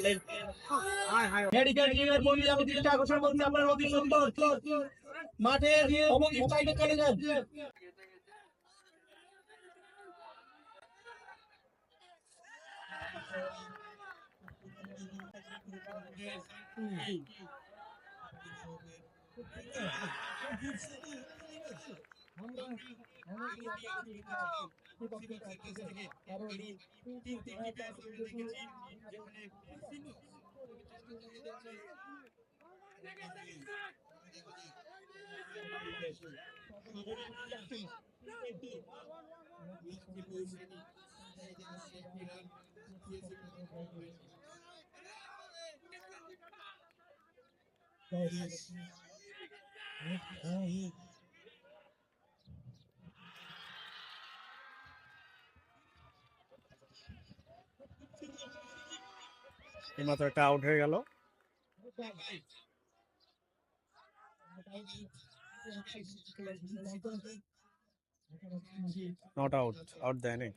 পারলেন। মেডিকেল টিমের বন্ধু আমি দৃষ্টি আকর্ষণ করছি আপনার অতি সুন্দর মাঠের অবস্থিত সাইডে চলে যান। এইমাত্র একটা আউট হয়ে গেল। নট আউট, আউট দেয়নি।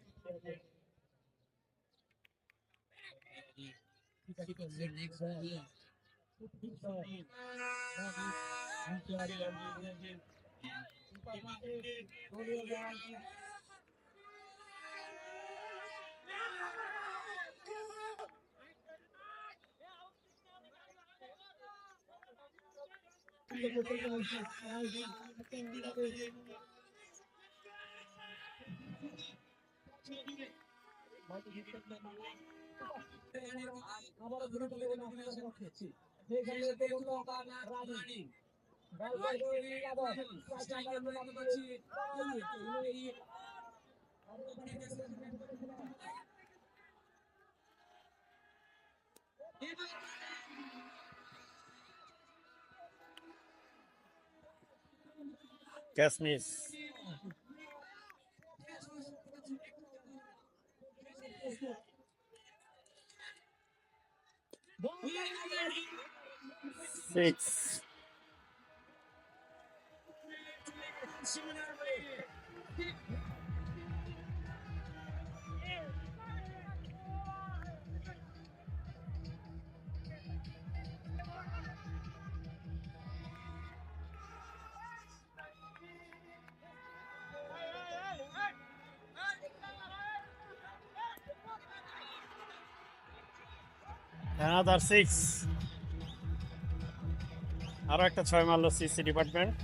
Catch miss. সিক্স। Another 6. আরো একটা 6 মারলো সিসি ডিপার্টমেন্ট।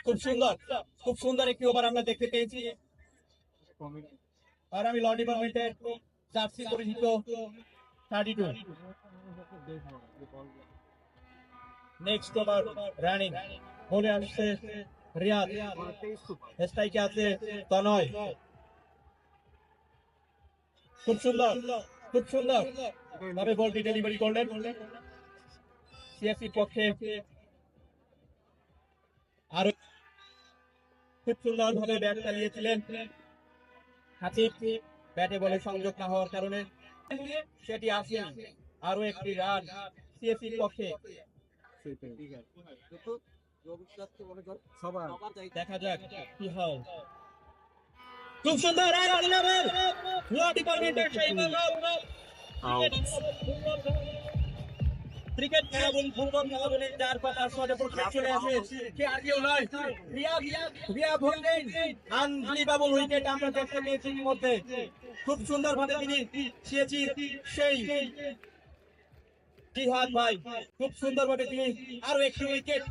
খুব সুন্দর, খুব সুন্দর একটি ওভার আমরা দেখতে পেয়েছি। আর আমি ল ডিপার্টমেন্টের জার্সি পরিচিত 32। নেক্সট ওভার রানিং বলে আসছে রিয়াদ, স্ট্রাইকে আছে তনয়। খুব সুন্দর, খুব সুন্দর ভাবে বলটি ডেলিভারি করলেন সিএসির পক্ষে। আরো খুব সুন্দর ভাবে ব্যাট চালিয়েছিলেন হাসিব, ব্যাটে বলে সংযোগ না হওয়ার কারণে সেটি আসেনি। আরো একটি রান সিএসির পক্ষে। দেখা যাক কি হয়। খুব সুন্দর রান ইলেভেন ল ডিপার্টমেন্টের সেই বল। ক্রিকেট খেলা বল, ফুটবল খেলা বলে চার পাতা শটে প্রকাশ চলে আসে। কে আর কেউ নয়, রিয়াদ। রিয়াদ হোল্ডেন আনবিলিভেবল উইকেট আমরা দেখতে পেয়েছি মধ্যে। খুব সুন্দর ভাবে তিনি সিএসি সেই জিহাদ ভাই খুব সুন্দর ভাবে তিনি আরো একটি উইকেট।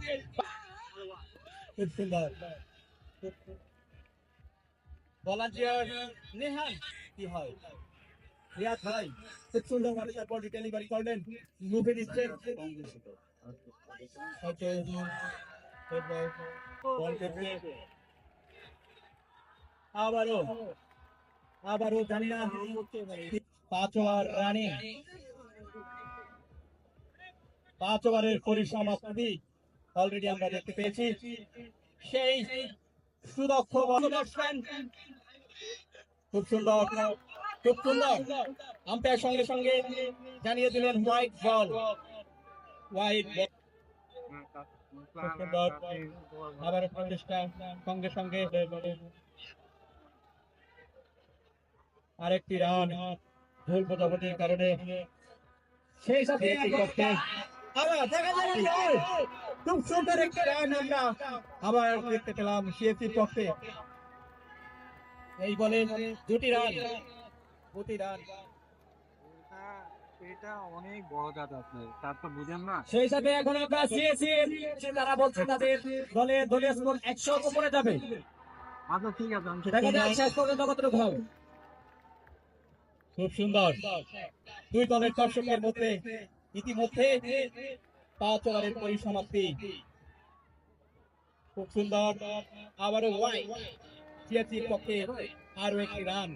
খুব সুন্দর ভলান্টিয়ার নেহান কি হয়। রিয়াদ ভাই খুব সুন্দর ভাবে তার বলটি ডেলিভারি করলেন, মুখে দিচ্ছেন। আবারও জানি না 5 ওভার রানে 5 ওভারের পরিসমাপ্তি অলরেডি আমরা দেখতে পেয়েছি। সেই সুদক্ষ ব্যাটসম্যান খুব সুন্দর, খুব সুন্দর আম্পায়ার সঙ্গে সঙ্গে জানিয়ে দিলেন হোয়াইট বল, হোয়াইট বল। খুব সুন্দর। আবার প্রচেষ্টা সঙ্গে সঙ্গে আরেকটি রান ভুল বোঝাবুঝির কারণে সেই সাথে একটি পক্ষে আবার দেখা যায় যে খুব সুন্দর একটি রান আমরা আবার দেখতে পেলাম সিএসসির পক্ষে। এই বলে দুটি রান এটা অনেক বড় কাজ আপনার, তার তো বুঝেন না। সেই সাথে এখন আমরা সিএসসি তারা বলছে তাদের দলীয় স্কোর 100 উপরে যাবে। আচ্ছা ঠিক আছে, আমি দেখা যাক শেষ পর্যন্ত কতটুকু হবে। খুব সুন্দর দুই দলের দর্শকের মধ্যে ইতিমধ্যে 5 ওভারের পরিসমাপ্তি। খুব সুন্দর আবারও ওয়াই সিএসসির পক্ষে আরো একটি রান।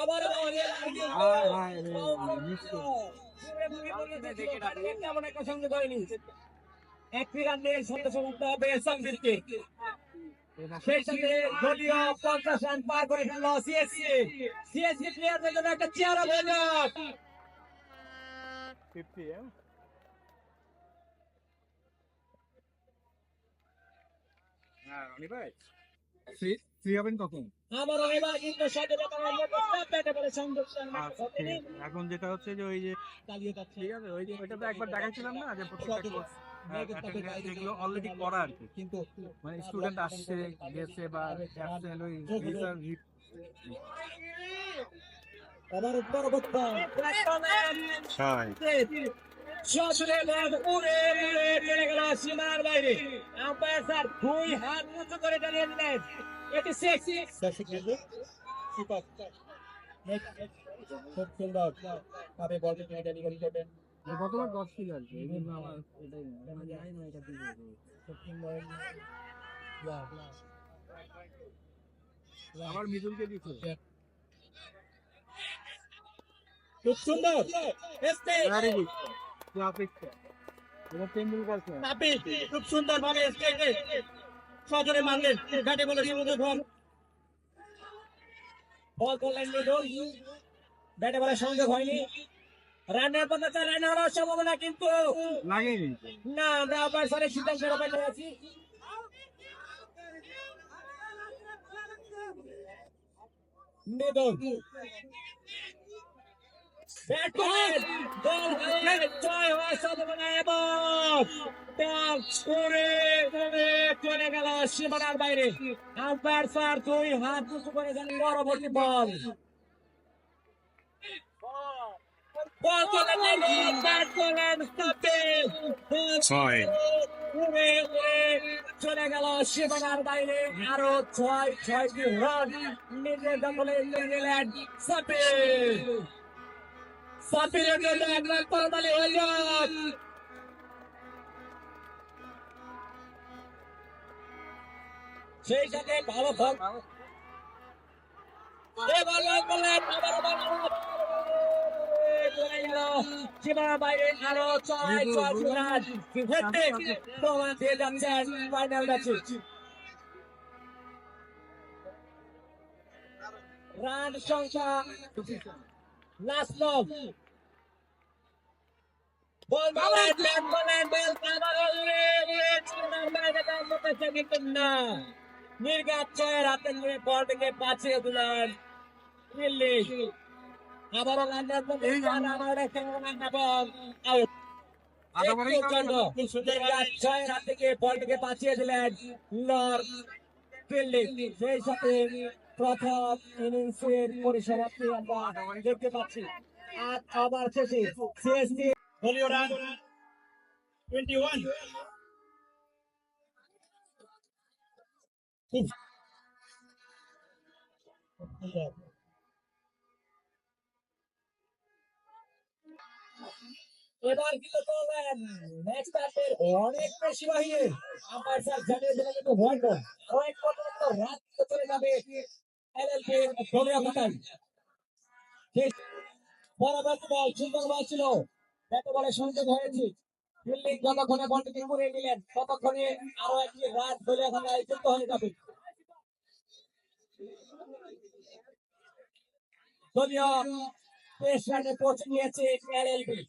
আবার তেমন একটা সঙ্গে করেনি। একটি রান নিয়ে সত্য সমাপ্ত হবে সামদিনকে। সেই সাথে দলীয় 50 রান পার করে ফেলল সিএসসি। সিএসসি প্লেয়ারদের জন্য একটা চেয়ার হয়ে যাক। 50, yeah? হ্যাঁ রনি ভাই, ফ্রি হবেন কখন? আমারও এবার কিন্তু সচেতনতার মধ্যে ব্যাটে বলে সংযোগ আচ্ছা, ঠিক আছে। এখন যেটা হচ্ছে যে ওই যে চালিয়ে যাচ্ছে। ঠিক আছে, ওই যে ওইটা তো একবার দেখাচ্ছিলাম না যে প্রত্যেকটা কোর্স যেগুলো অলরেডি করা আর কি, কিন্তু মানে স্টুডেন্ট আসছে গেছে বা অ্যাবসেন্ট ওই রিসার্চ আবার পরবর্তী ছয়। সজরের উড়ে উড়ে চলে গেল সীমার বাইরে। আম্পায়ার স্যার 2 হাত উঁচু করে দাঁড়িয়ে দিলেন। এটি 6 খুব সুন্দর ভাবে বলটি তিনি ডেলিভারি করবেন। গতবার 10 ছিল আর কি, এই জন্য আমার এটাই আমি জানি না এটা দিয়ে আবার মিডলকে দিচ্ছে। খুব সুন্দর ভেরি গুড, গ্রাফিক্স এটা টেন্ডুলকার স্যার। নাপিত খুব সুন্দর ভাবে স্টেজে সজরে মারলেন ঘাটে বলে সমুদ্র ঘর বল করলেন মিডল ব্যাটে বলে সংযোগ হয়নি। রানের পথে রান হওয়ার সম্ভাবনা কিন্তু লাগেনি। না, আমরা আবার সারে সিদ্ধান্তের অপেক্ষায় আছি। মিডল ব্যাট করেন বল হয়ে জয় হওয়ার সম্ভাবনা এবং বল উড়ে উড়ে চলে গেল সীমানার বাইরে। আম্পায়ার স্যার 2 হাত উঁচু করে দেন। পরবর্তী বল বল করলেন ব্যাট করলেন স্টাম্পেল ছয়। উড়ে উড়ে চলে গেল সীমানার বাইরে। আরো 6টি রান নিজের দখলে নিয়ে নিলেন সাপিল। সাপিলের জন্য 1 রান করতালি হয়ে যাক। সেই সাথে ভালো ফল এবার লাভ করলেন আবার সীমানার বাইরে আরো 6টি রান হ্যাটট্রিক প্রমাণ দিয়ে যাচ্ছেন ফাইনাল ম্যাচে। রান সংখ্যা লাস্ট লব বল মারলেন ব্যাট করলেন বল আবার উড়ে উড়ে সীমানার বাইরে যাওয়ার মতো কিন্তু না। নির্ঘাত 6 হাতে নিয়ে বলটিকে পাঠিয়ে দিলেন দিল্লি। আবারও লাইনার মধ্যে আমার একটা বল আউট। ছয় রান থেকে বলটিকে বাঁচিয়ে দিলেন লর্ড ফিল্ডিং। সেই সাথে প্রথম ইনিংসের পরিসমাপ্তি আমরা দেখতে পাচ্ছি। আর আবার শেষে সিএসসি দলীয় রান 21। খুব সুন্দর। এবার কিন্তু করলেন নেক্সট ব্যাটের অনেক বেশি বাহিরে। আম্পায়ার স্যার জানিয়ে দিলেন কিন্তু ভয় নয়, কয়েক পর্যন্ত রাত চলে যাবে। এলএলবি দলীয় খাতায় পরবর্তী বল সুন্দর বল ছিল ব্যাটে বলে সংযোগ হয়েছে ফিল্ডিং যতক্ষণে বলটি করে নিলেন ততক্ষণে আরো একটি রান দলীয় খাতায় যুক্ত হয়ে যাবে দলীয় 23 রানে পৌঁছে গিয়েছে এলএলবি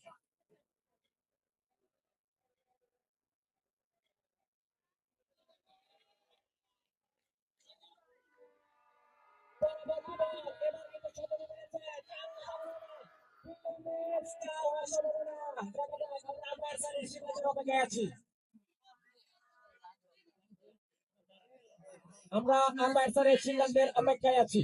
পরবর্তী বল এবার কিন্তু শতকে মেরেছে আমরা আম্পায়ার স্যারের সিদ্ধান্তের অপেক্ষায় আছি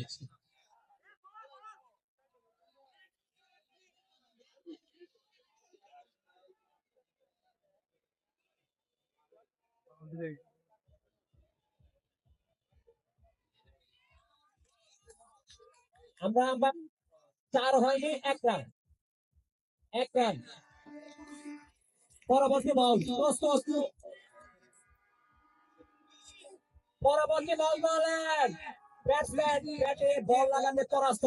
আমরা 4 হয়নি 1 রান পরবর্তী বল পরবর্তী বল বলেন ব্যাটসম্যান ব্যাটে বল লাগাতে পরাস্ত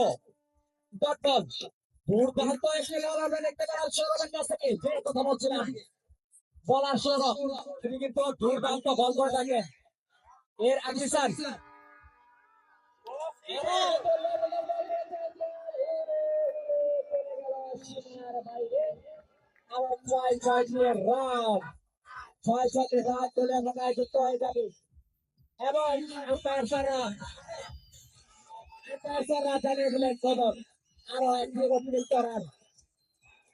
ডট বল দুর্দান্ত এসে বল আমরা দেখতে পেলাম সৌরভের কাছ থেকে যে কথা বলছিলাম বলার সৌরভ তিনি কিন্তু দুর্দান্ত বল করে থাকেন এর আগে স্যার ছয় ছয়টি রান তুলে ভাগায় যুক্ত হয়ে যাবে এবং আম্পায়ার স্যাররা জানিয়ে দিলেন খবর আরো একটি অতিরিক্ত রান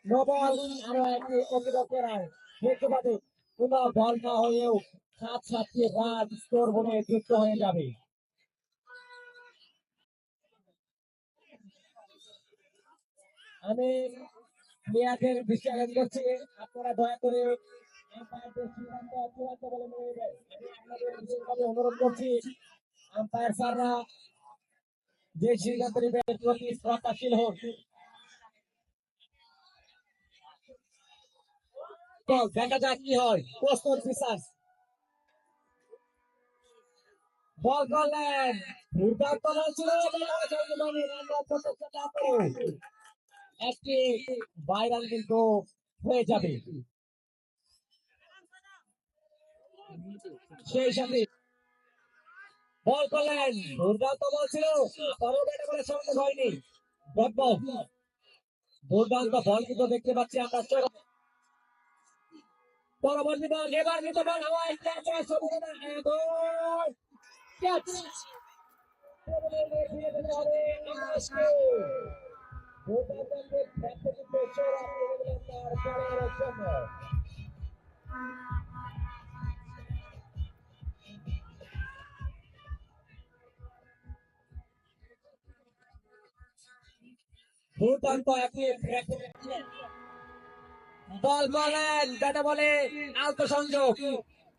নবল আরো একটি অতিরিক্ত রান দেখতে পাবে কোনো বল না হয়েও 7-7টি রান স্কোর বোর্ডে যুক্ত হয়ে যাবে আমি মেয়াদের বিশ্বাস করছি আপনারা দয়া করে আম্পায়ারদের সিদ্ধান্ত চূড়ান্ত বলে মেনে নেবেন আমি আপনাদের বিশেষভাবে অনুরোধ করছি আম্পায়ার স্যাররা যে সিদ্ধান্ত নেবে এর প্রতি শ্রদ্ধাশীল হোক দেখা যাক কি হয় প্রস্তুত বিশ্বাস বল করলেন দুর্দান্ত বল ছিল একটি ভাইরাল কিন্তু হয়ে যাবে সেই সাথে বল করলেন দুর্দান্ত বল ছিল তবে ব্যাটে বলে সম্ভব হয়নি দুর্দান্ত বল কিন্তু দেখতে পাচ্ছি আমরা পরবর্তী বল এবার কিন্তু বল হাওয়ায় দুর্দান্ত একটি বল বলেন ব্যাটে বলে আলতো সংযোগ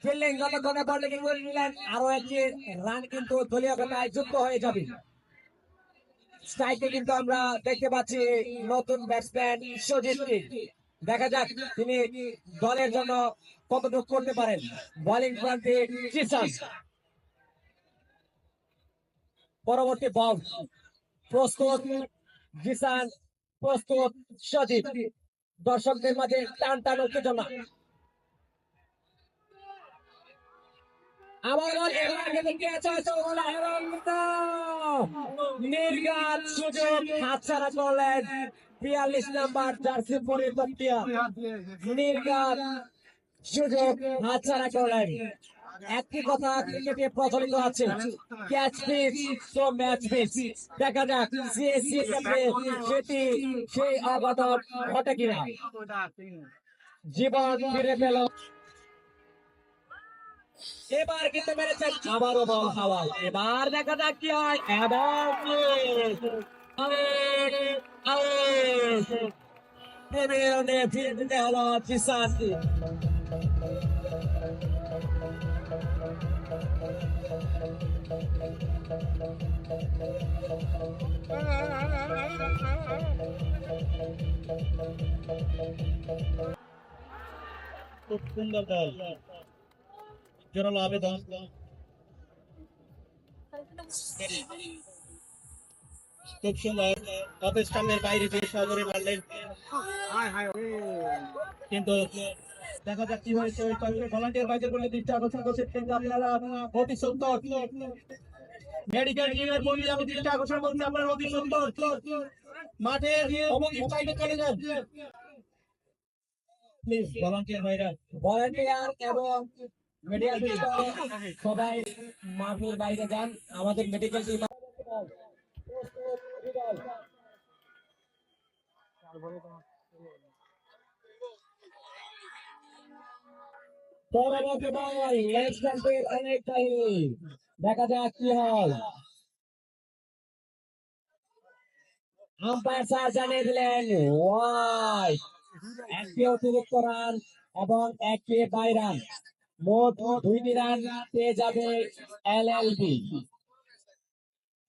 ফিল্ডিং যতক্ষণে বল লেগে করে নিলেন আরো একটি রান কিন্তু দলীয় খাতায় যুক্ত হয়ে যাবে স্ট্রাইকে কিন্তু আমরা দেখতে পাচ্ছি নতুন ব্যাটসম্যান সজিতকে দেখা যাক তিনি দলের জন্য কতটুকু করতে পারেন বোলিং প্রান্তে জিসান পরবর্তী বল প্রস্তুত জিসান প্রস্তুত সজিত দর্শকদের মাঝে টান টান উত্তেজনা আবার নির্ঘাত সুযোগ হাতছাড়া করলেন ৪২ নাম্বার জার্সি পরিবর্তে নির্ঘাত সুযোগ হাতছাড়া করলেন একটি কথা ক্রিকেটে প্রচলিত আছে ক্যাচ পিচ তো ম্যাচ পিচ দেখা যাক সিএসসি ক্ষেত্রে সেটি সেই অঘটন ঘটে কিনা জীবন ফিরে পেল এবার কিন্তু মেরেছেন আবারও বল হাওয়ায় এবার দেখা যাক কি হয় এবং ফিরে দিতে হলো জিসানকে খুব সুন্দর বল জোরালো আবেদন খুব সুন্দর অফিস স্টাম্পের বাইরে যে সজরে মারলেন, কিন্তু দেখা যাক কি হয়েছে। ওই ভলান্টিয়ার বাইরে বলে দৃষ্টি আকর্ষণ করছে, কিন্তু আপনারা অতি সত্তর মেডিকেল টিমের বলি আমি দৃষ্টি আকর্ষণ করছি, আপনারা অতি সত্তর মাঠে এবং সাইডে চলে যান প্লিজ। ভলান্টিয়ার ভাইরা, ভলান্টিয়ার এবং মেডিকেল টিম সবাই মাঠের বাইরে যান। আমাদের মেডিকেল টিম পরবর্তী বল নেক্সট রাউন্ডের অনেকটাই দেখা যাক কি হয়। আম্পায়ার স্যার জানিয়ে দিলেন ওয়াইড, একটি অতিরিক্ত রান এবং একটি বাই রান, মোট 2টি রান পেয়ে যাবে এলএলবি।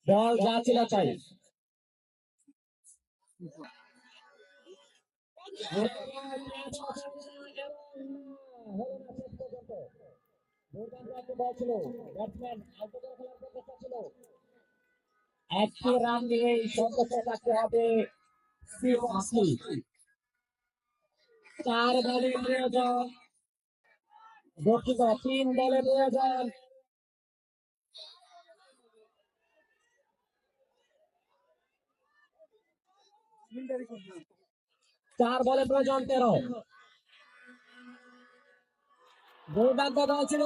বল যা ছিল তাই। একটি রান নিয়ে সন্তোষ থাকতে হবে সিওসি। 4 বলে প্রয়োজন, দুঃখিত 3 বলে প্রয়োজন। চার বলে প্রয়োজন 13। দুর্দান্ত দল ছিল।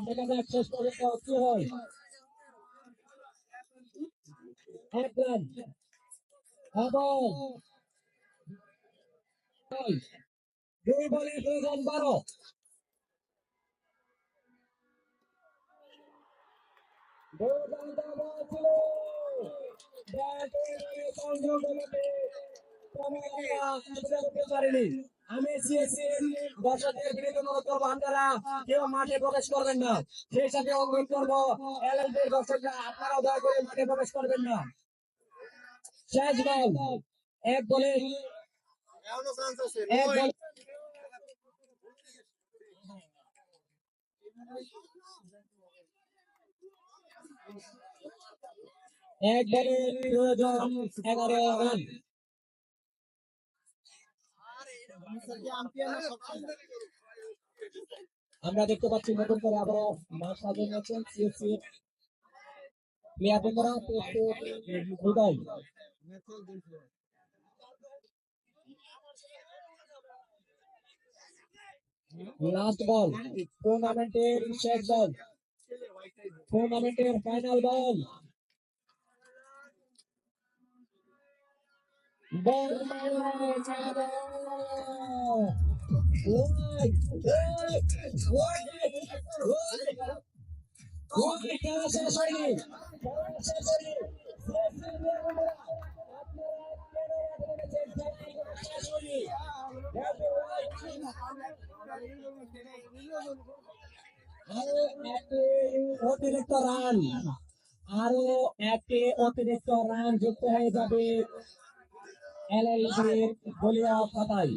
দেখা যাক শেষ পর্যন্ত কি হয়। এক রান এবং 2 বলে প্রয়োজন 12। দুর্দান্ত বল ছিল। আমি সিএসসি দর্শকদের বিরুদ্ধে অনুরোধ করবো, আপনারা কেউ মাঠে প্রবেশ করবেন না। সেই সাথে অনুরোধ করবো এলএলবি দর্শকরা আপনারাও দয়া করে মাঠে প্রবেশ করবেন না। শেষ বল, এক বলে এক বল। এক বলে প্রয়োজন 11 রান। আমরা দেখতে পাচ্ছি নতুন করে আবার মাঠ সাজিয়েছেন সিএসসি প্লেয়ার বন্ধুরা। হৃদয় লাস্ট বল, টুর্নামেন্টের শেষ বল, টুর্নামেন্টের ফাইনাল বল। বল খেলা শেষ হয়নি। অতিরিক্ত রান, আরো একটি অতিরিক্ত রান যুক্ত হয়ে যাবে এলএলবির দলীয় খাতায়।